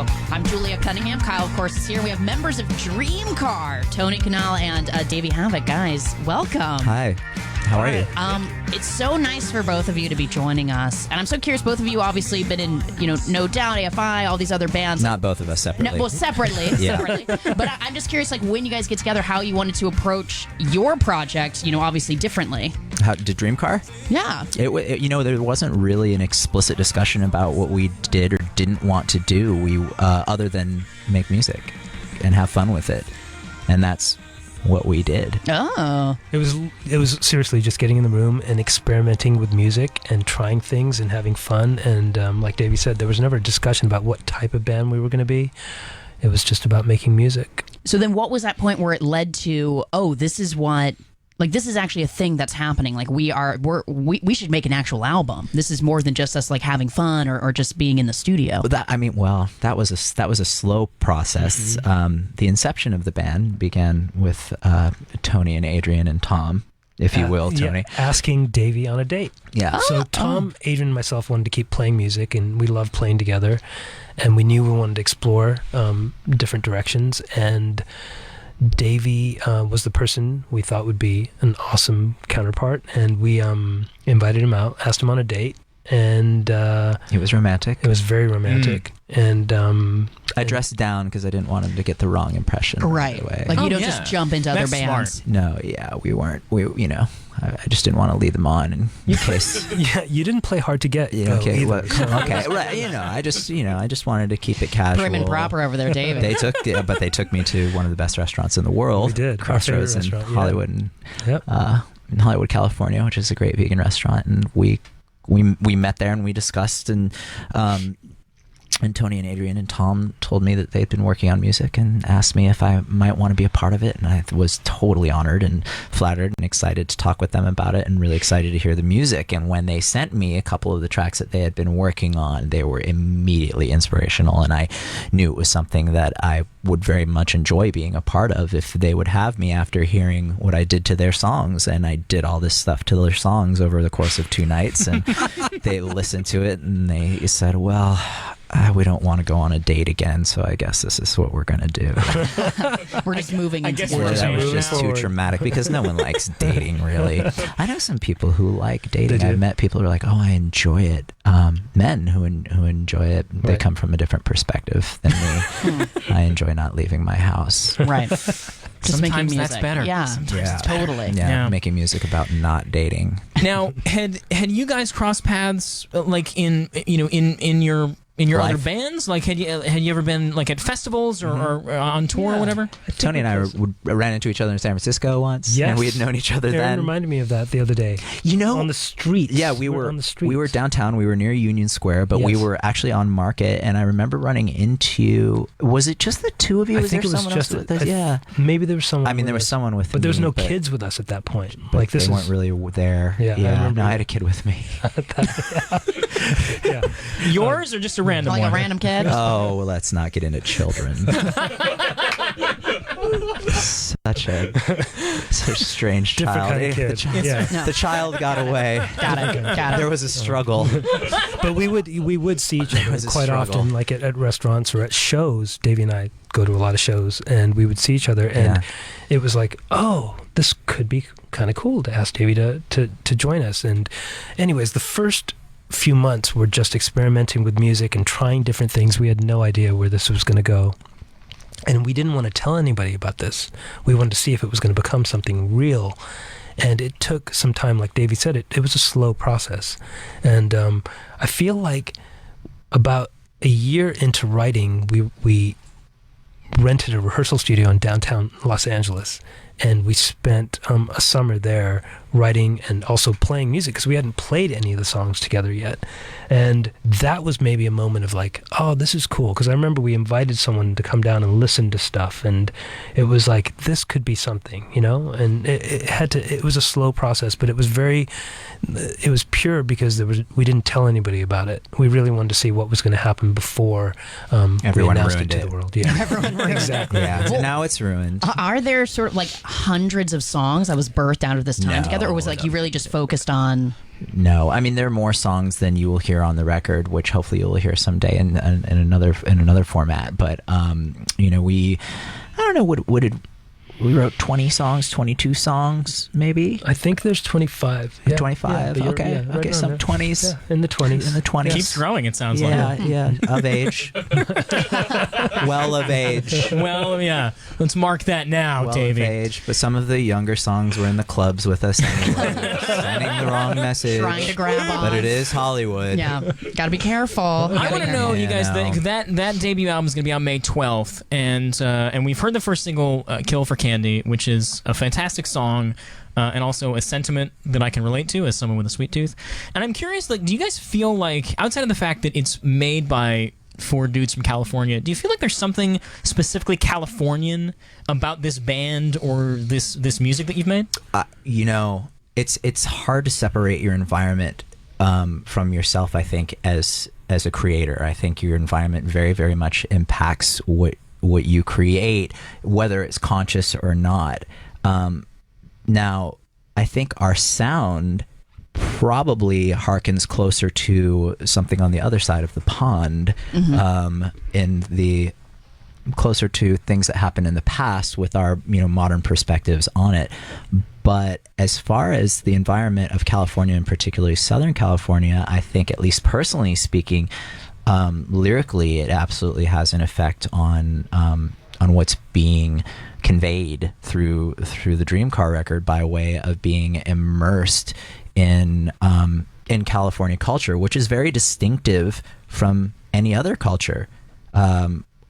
show. I'm Julia Cunningham. Kyle, of course, is here. We have members of DREAMCAR, Tony Kanal and Davey Havok. Guys, welcome. Hi. How are you? It's so nice for both of you to be joining us. And I'm so curious, both of you obviously been in, No Doubt, AFI, all these other bands. Not both of us separately. No, well, separately. Yeah. Separately. But I'm just curious, like, when you guys get together, how you wanted to approach your project, obviously differently. How did DREAMCAR? Yeah. There wasn't really an explicit discussion about what we did or didn't want to do. We other than make music and have fun with it, and that's what we did. Oh. It was seriously just getting in the room and experimenting with music and trying things and having fun. And like Davey said, there was never a discussion about what type of band we were going to be. It was just about making music. So then what was that point where it led to, this is what... Like, this is actually a thing that's happening. Like, we should make an actual album. This is more than just us, like, having fun or just being in the studio. That was a slow process. Mm-hmm. The inception of the band began with Tony and Adrian and Tom, if you will, Tony. Yeah, asking Davey on a date. Yeah. So Tom, Adrian, and myself wanted to keep playing music, and we loved playing together. And we knew we wanted to explore different directions. And Davey was the person we thought would be an awesome counterpart, and we invited him out, asked him on a date, and it was romantic. It was very romantic, and I dressed down because I didn't want him to get the wrong impression. Right away. Like you don't just jump into other bands. Smart. No, yeah, we weren't. I just didn't want to lead them on in case. Yeah, you didn't play hard to get. Okay, right. I just wanted to keep it casual. Prim and proper over there, David. They took me to one of the best restaurants in the world. We did. Crossroads in Hollywood, in Hollywood, California, which is a great vegan restaurant, and we met there and we discussed and Tony and Adrian and Tom told me that they'd been working on music and asked me if I might want to be a part of it, and I was totally honored and flattered and excited to talk with them about it and really excited to hear the music. And when they sent me a couple of the tracks that they had been working on, they were immediately inspirational, and I knew it was something that I would very much enjoy being a part of if they would have me after hearing what I did to their songs. And I did all this stuff to their songs over the course of 2 nights, and they listened to it and they said, well, we don't want to go on a date again, so I guess this is what we're going to do. We're just moving into that was just too traumatic because no one likes dating, really. I know some people who like dating. I've met people who are like, I enjoy it. Men who enjoy it, they come from a different perspective than me. I enjoy not leaving my house. Right. Just making music. That's better. Yeah, totally. Yeah, making music about not dating. Now, had you guys crossed paths like in your other bands? Like, had you ever been like at festivals or on tour or whatever? Tony and I ran into each other in San Francisco once. Yes. And we had known each other Aaron then. reminded me of that the other day. On the streets. Yeah, we were on the streets. We were downtown. We were near Union Square, but we were actually on Market. And I remember running into. Was it just the two of you? I think it was just. Maybe there was someone. I mean, there was someone with me. But there was no kids with us at that point. Like they weren't really there. Yeah. I had a kid with me. Yeah. Yours or just a random like one? A random kid? Oh, well, let's not get into children. Such a strange Different child. kind of kid. The child got away. Got it. There was a struggle. But we would see each other quite often, like at restaurants or at shows. Davey and I go to a lot of shows, and we would see each other, and it was like, this could be kind of cool to ask Davey to join us. And anyways, the first few months were just experimenting with music and trying different things. We had no idea where this was going to go, and we didn't want to tell anybody about this. We wanted to see if it was going to become something real, and it took some time. Like Davey said, it was a slow process, and I feel like about a year into writing, we rented a rehearsal studio in downtown Los Angeles, and we spent a summer there writing and also playing music because we hadn't played any of the songs together yet. And that was maybe a moment of like, this is cool, because I remember we invited someone to come down and listen to stuff, and it was like, this could be something, and it was a slow process, but it was pure because we didn't tell anybody about it. We really wanted to see what was going to happen before everyone we announced ruined it to the world. Yeah. Everyone ruined exactly. Yeah. So now it's ruined. Are there sort of like hundreds of songs that was birthed out of this time together, or was it like you really just focused on No, I mean there are more songs than you will hear on the record, which hopefully you will hear someday in another format. But you know, I don't know, what did we wrote 20 songs, 22 songs, maybe? I think there's 25. Yeah. 25. Yeah, okay. right Okay, some there. 20s. Yeah, in the 20s. In the 20s. Keeps growing, it sounds like. Yeah, of age. Well of age. Well, yeah. Let's mark that now, Well Davey. of age. But some of the younger songs were in the clubs with us anyway. Sending the wrong message. Trying to grab on. But it is Hollywood. Yeah, got to be careful. I want to know, you guys, Yeah, that debut album is going to be on May 12th, and we've heard the first single, "Kill for Candy," which is a fantastic song, and also a sentiment that I can relate to as someone with a sweet tooth. And I'm curious, like, do you guys feel like, outside of the fact that it's made by 4 dudes from California, do you feel like there's something specifically Californian about this band or this music that you've made? You know, it's hard to separate your environment from yourself. I think as a creator, I think your environment very, very much impacts what you create, whether it's conscious or not. Now, I think our sound probably harkens closer to something on the other side of the pond, in the closer to things that happened in the past with our modern perspectives on it. But as far as the environment of California, and particularly Southern California, I think, at least personally speaking, lyrically, it absolutely has an effect on what's being conveyed through the DREAMCAR record by way of being immersed in California culture, which is very distinctive from any other culture,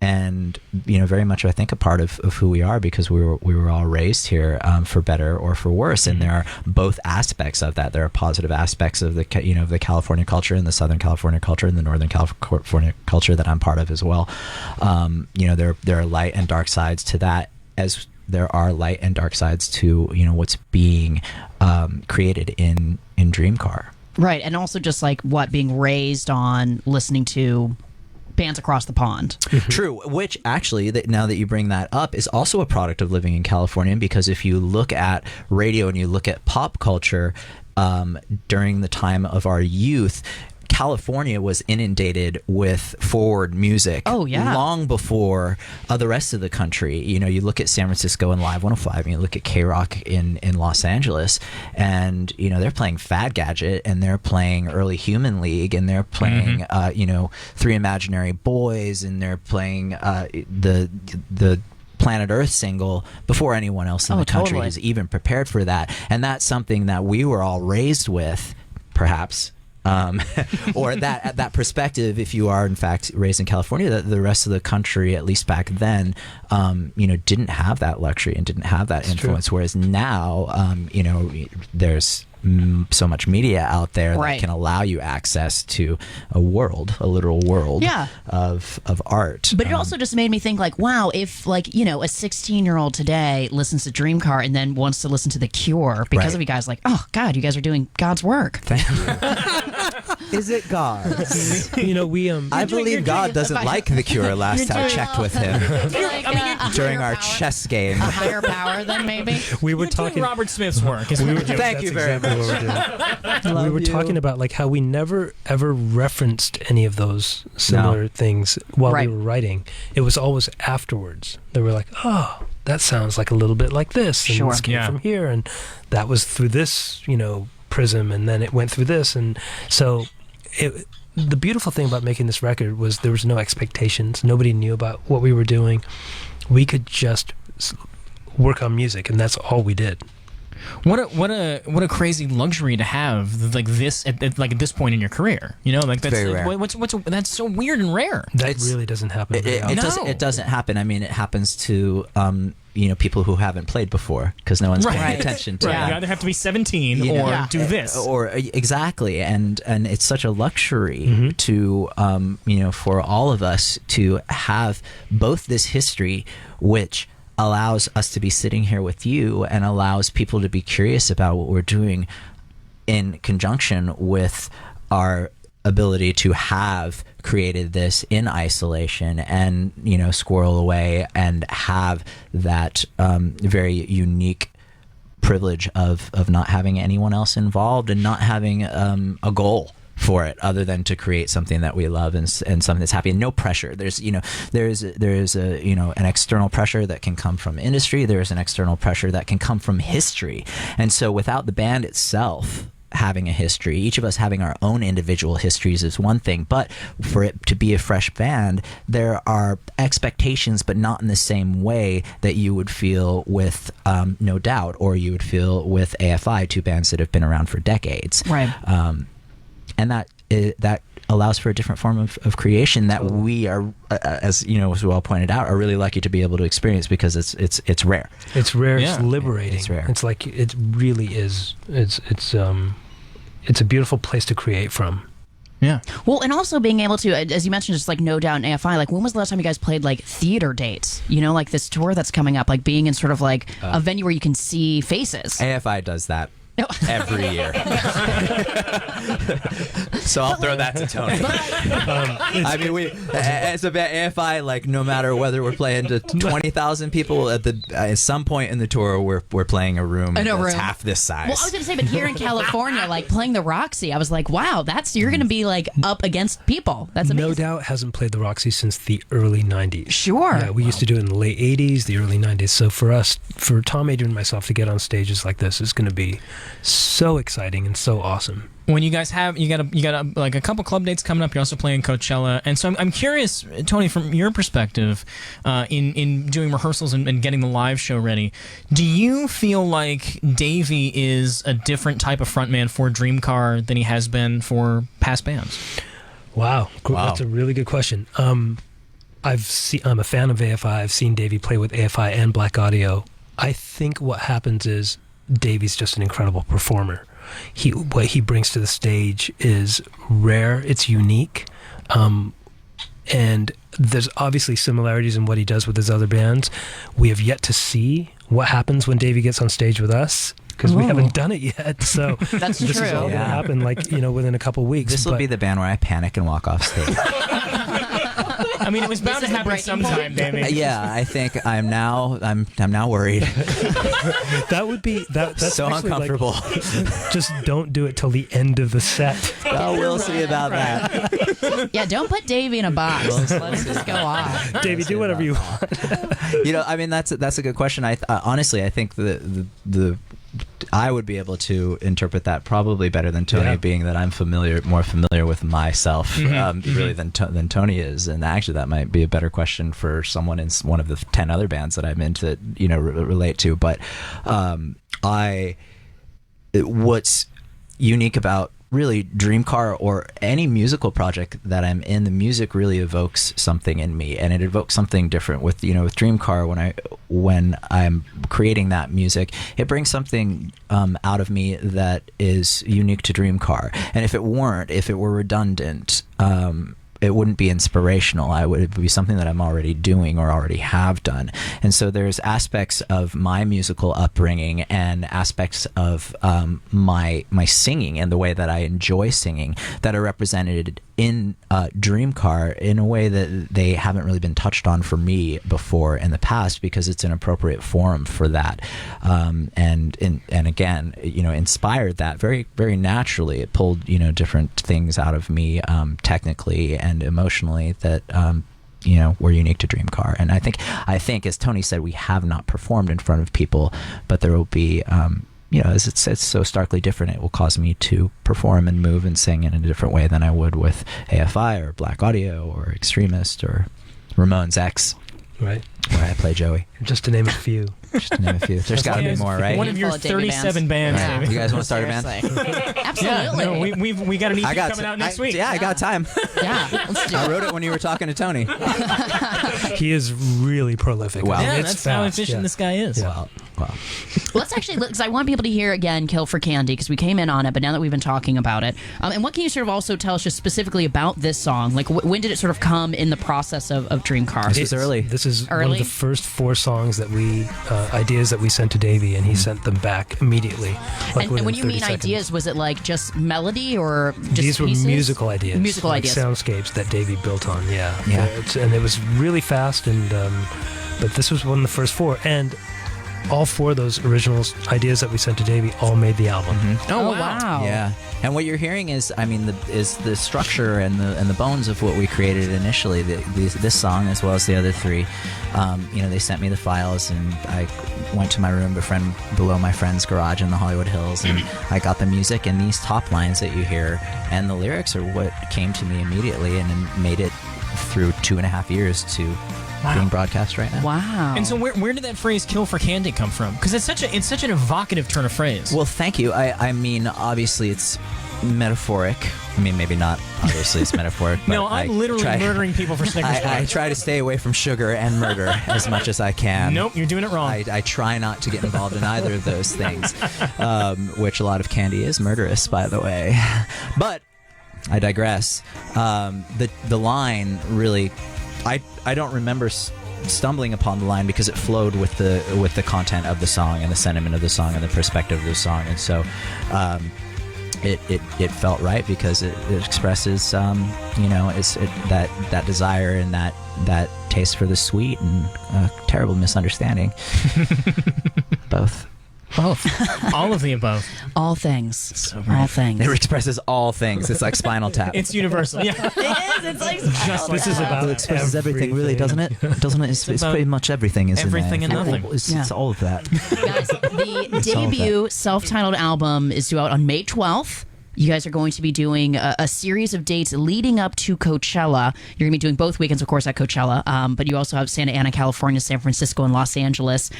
and very much, I think, a part of who we are, because we were all raised here, for better or for worse. And there are both aspects of that. There are positive aspects of the California culture, and the Southern California culture, and the Northern California culture that I'm part of as well. There are light and dark sides to that, as there are light and dark sides to what's being created in DREAMCAR. Right, and also just like being raised on listening to bands across the pond. True, which actually, now that you bring that up, is also a product of living in California, because if you look at radio and you look at pop culture, during the time of our youth, California was inundated with forward music. Oh, yeah. Long before the rest of the country. You look at San Francisco and Live 105, and you look at K-Rock in Los Angeles, and they're playing Fad Gadget, and they're playing early Human League, and they're playing Three Imaginary Boys, and they're playing the Planet Earth single before anyone else in the country totally. is even prepared for that. And that's something that we were all raised with, perhaps. Or that perspective, if you are in fact raised in California, that the rest of the country, at least back then, didn't have that luxury and didn't have that influence. True. Whereas now, there's so much media out there that can allow you access to a literal world of art. But it also just made me think, like, wow, if a 16-year-old today listens to DREAMCAR and then wants to listen to The Cure because of you guys, like, oh God, you guys are doing God's work. Thank you. Is it God's? I believe God doesn't like The Cure. Last I checked with him during our chess game. A higher power, then maybe. We were You're talking doing Robert Smith's work. Is what you're doing. Thank you very much. We were talking about like how we never ever referenced any of those similar things while we were writing. It was always afterwards. They were like, oh, that sounds like a little bit like this, and this came from here, and that was through this, prism, and then it went through this, and so the beautiful thing about making this record was there was no expectations. Nobody knew about what we were doing. We could just work on music, and that's all we did. What a crazy luxury to have, like this at this point in your career. That's very rare. That's so weird and rare. That really doesn't happen. It doesn't happen. I mean, it happens to people who haven't played bure, because no one's paying attention to that. You either have to be 17 or do this, or exactly, and it's such a luxury to for all of us to have both this history, which allows us to be sitting here with you and allows people to be curious about what we're doing, in conjunction with our ability to have created this in isolation and squirrel away and have that very unique privilege of not having anyone else involved and not having a goal for it other than to create something that we love and something that's happy and no pressure. There's a an external pressure that can come from industry. There's an external pressure that can come from history. And so without the band itself having a history, each of us having our own individual histories is one thing, but for it to be a fresh band, there are expectations, but not in the same way that you would feel with No Doubt, or you would feel with AFI, two bands that have been around for decades. Right. And that allows for a different form of creation that we are, as well pointed out, are really lucky to be able to experience because it's rare. It's rare. Yeah. It's liberating. It's rare. It's like it really is. It's a beautiful place to create from. Yeah. Well, and also being able to, as you mentioned, just like No Doubt and AFI, like when was the last time you guys played like theater dates? Like this tour that's coming up, like being in sort of like a venue where you can see faces. AFI does that every year. So I'll throw that to Tony. I mean, as a AFI, like no matter whether we're playing to 20,000 people at some point in the tour, we're playing a room that's half this size. Well, I was going to say, but here in California, like playing the Roxy, I was like, wow, you're going to be like up against people. That's amazing. No Doubt hasn't played the Roxy since the early 90s. Sure. Yeah, we used to do it in the late 80s, the early 90s. So for Tom, Adrian, and myself to get on stages like this is going to be so exciting and so awesome. When you guys you got like a couple club dates coming up, you're also playing Coachella, and so I'm curious, Tony, from your perspective, in doing rehearsals and getting the live show ready, do you feel like Davey is a different type of frontman for DREAMCAR than he has been for past bands? Wow. That's a really good question. I'm a fan of AFI. I've seen Davey play with AFI and Black Audio. I think what happens is Davey's just an incredible performer. What he brings to the stage is rare. It's unique. And there's obviously similarities in what he does with his other bands. We have yet to see what happens when Davey gets on stage with us, because we haven't done it yet. So That's this true. is all going to happen within a couple weeks. This will be the band where I panic and walk off stage. I mean, it was bound to happen sometime, Davey. Yeah, I think I'm now worried. That would be that's so uncomfortable. Just don't do it till the end of the set. Well, we'll see about that. Yeah, don't put Davey in a box. Let him just go off. Davey, do whatever you want. I mean, that's a good question. Honestly, I think I would be able to interpret that probably better than Tony, being that I'm more familiar with myself, really than Tony is. And actually, that might be a better question for someone in one of the 10 other bands that I'm in to relate to. But what's unique about really DREAMCAR or any musical project that I'm in, the music really evokes something in me, and it evokes something different with DREAMCAR. When I'm creating that music, it brings something out of me that is unique to DREAMCAR. And if it were redundant, it wouldn't be inspirational. It would be something that I'm already doing or already have done. And so there's aspects of my musical upbringing and aspects of my singing and the way that I enjoy singing that are represented in DREAMCAR in a way that they haven't really been touched on for me before in the past, because it's an appropriate forum for that. And again, inspired that very, very naturally. It pulled, different things out of me technically and emotionally that were unique to DREAMCAR. And I think, as Tony said, we have not performed in front of people, but there will be, as it's so starkly different, it will cause me to perform and move and sing in a different way than I would with AFI or Black Audio or Extremist or Ramones X, right? Where I play Joey. Just to name a few. There's got to be more, right? One of your 37 bands. Right. You guys want to start a band? Absolutely. Yeah, no, we got an EP coming out next week. Yeah, I got time. Yeah, let's do it. I wrote it when you were talking to Tony. He is really prolific. Wow. Yeah, It's that's how efficient this guy is. Wow. Let's actually, because I want people to hear again Kill for Candy, because we came in on it, but now that we've been talking about it, and what can you sort of also tell us just specifically about this song? Like, when did it sort of come in the process of DREAMCAR? This was early. This is one of the first 4 songs that ideas that we sent to Davey, and he sent them back immediately. And when you mean ideas, was it like just melody or just These were pieces? musical ideas. Musical ideas. Soundscapes that Davey built on, and it was really fast, and but this was one of the first 4. And all 4 of those original ideas that we sent to Davey all made the album. Oh, wow. Yeah, and what you're hearing is, I mean, is the structure and the bones of what we created initially. This song, as well as the other 3. They sent me the files, and I went to my room below my friend's garage in the Hollywood Hills, and I got the music and these top lines that you hear, and the lyrics are what came to me immediately, and then made it through 2.5 years to being broadcast right now. Wow. And so where did that phrase "kill for candy" come from? Because it's such an evocative turn of phrase. Well, thank you. I mean, obviously it's metaphoric. I mean, maybe not obviously it's metaphoric. But no, I'm literally murdering people for Snickers bars. I try to stay away from sugar and murder as much as I can. Nope, you're doing it wrong. I try not to get involved in either of those things, which a lot of candy is murderous, by the way. But I digress. The line really, I don't remember stumbling upon the line because it flowed with the content of the song and the sentiment of the song and the perspective of the song, and so it felt right because it expresses that desire and that taste for the sweet and a terrible misunderstanding. Both. All of the above. All things. So great. All things. It expresses all things. It's like Spinal Tap. It's universal. Yeah. It is. It's like This is about It expresses everything, really, doesn't it? Doesn't it? It's pretty much everything. Isn't everything it? and nothing. It's all of that. Guys, the debut self-titled album is due out on May 12th. You guys are going to be doing a series of dates leading up to Coachella. You're going to be doing both weekends, of course, at Coachella, but you also have Santa Ana, California, San Francisco, and Los Angeles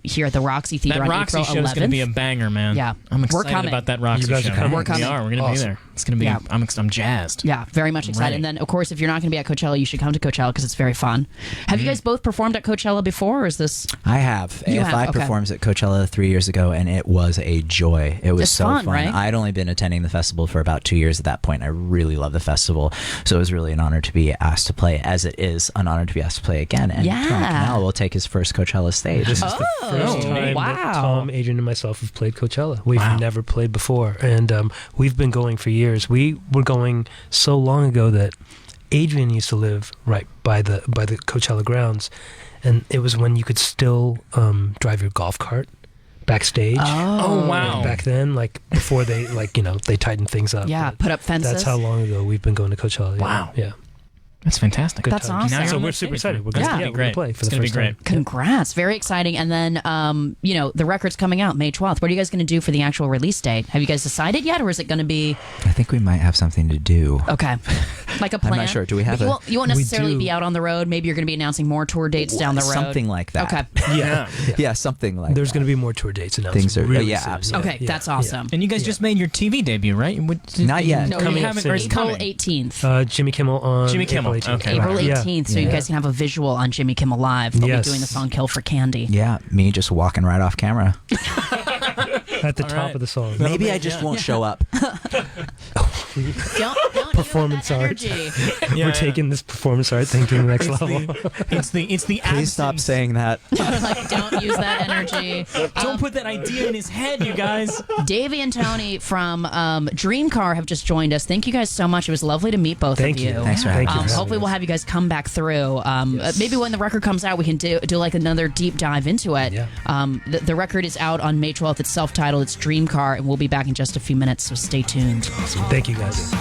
here at the Roxy Theater That on Roxy April show 11th. is going to be a banger, man. Yeah. I'm We're excited coming. about that Roxy You guys show. are coming? We're coming. We are. We're going to be Awesome. there. It's going to be. Yeah. I'm jazzed. Yeah, very much excited. Ready. And then, of course, if you're not going to be at Coachella, you should come to Coachella because it's very fun. Have you guys both performed at Coachella before, or is this... I have. You AFI have, okay. performed at Coachella 3 years ago, and it was a joy. It was It's so fun, fun. right? I'd only been attending the festival for about 2 years at that point. I really love the festival, so it was really an honor to be asked to play, as it is an honor to be asked to play again. And Yeah. Kanal will take his first Coachella stage. This is the first time that wow. Tom, Adrian, and myself have played Coachella. We've never played before, and we've been going for years. We were going so long ago that Adrian used to live right by the Coachella grounds, and it was when you could still drive your golf cart backstage. Oh, wow. Back then, like before they they tightened things up. Yeah, But put up fences. That's how long ago we've been going to Coachella. Yeah. Wow. Yeah. That's fantastic. Good That's times. awesome. Now you're So on we're that super stage, excited. We're man. gonna, Yeah. we're gonna play for It's the gonna be first great. time. Congrats. Very exciting. And then, the record's coming out May 12th. What are you guys going to do for the actual release date? Have you guys decided yet, or is it going to be... I think we might have something to do. Okay. Like a plan? I'm not sure. Do we have But you won't necessarily do. be out on the road. Maybe you're going to be announcing more tour dates down the road. Something like that. Okay. Yeah. Yeah, something like There's that. going to be more tour dates announced. Things are- really yeah, soon. absolutely. Okay, that's awesome. And you guys just made your TV debut, right? Not yet. No, Coming you up haven't, soon. or it's April coming. 18th. Jimmy Kimmel on Jimmy Kimmel, April 18th. okay. April Yeah. 18th, so you Yeah. guys can have a visual on Jimmy Kimmel Live. They'll be Yes. doing the song Kill for Candy. Yeah, me just walking right off camera. At the All top right. of the song. Maybe I just won't show up. Don't Performance use that art. energy. Yeah. We're taking this performance art thing to the next level. It's the Please stop absence. saying that. Like, don't use that energy. Don't put that idea in his head, you guys. Davey and Tony from DREAMCAR have just joined us. Thank you guys so much. It was lovely to meet both Thank of you. you. Thanks for having Thank you us. for Hopefully, we'll have you guys come back through. Maybe when the record comes out, we can do like another deep dive into it. Yeah. The record is out on May 12th. It's self-titled. It's DREAMCAR, and we'll be back in just a few minutes. So stay tuned. Thank you guys.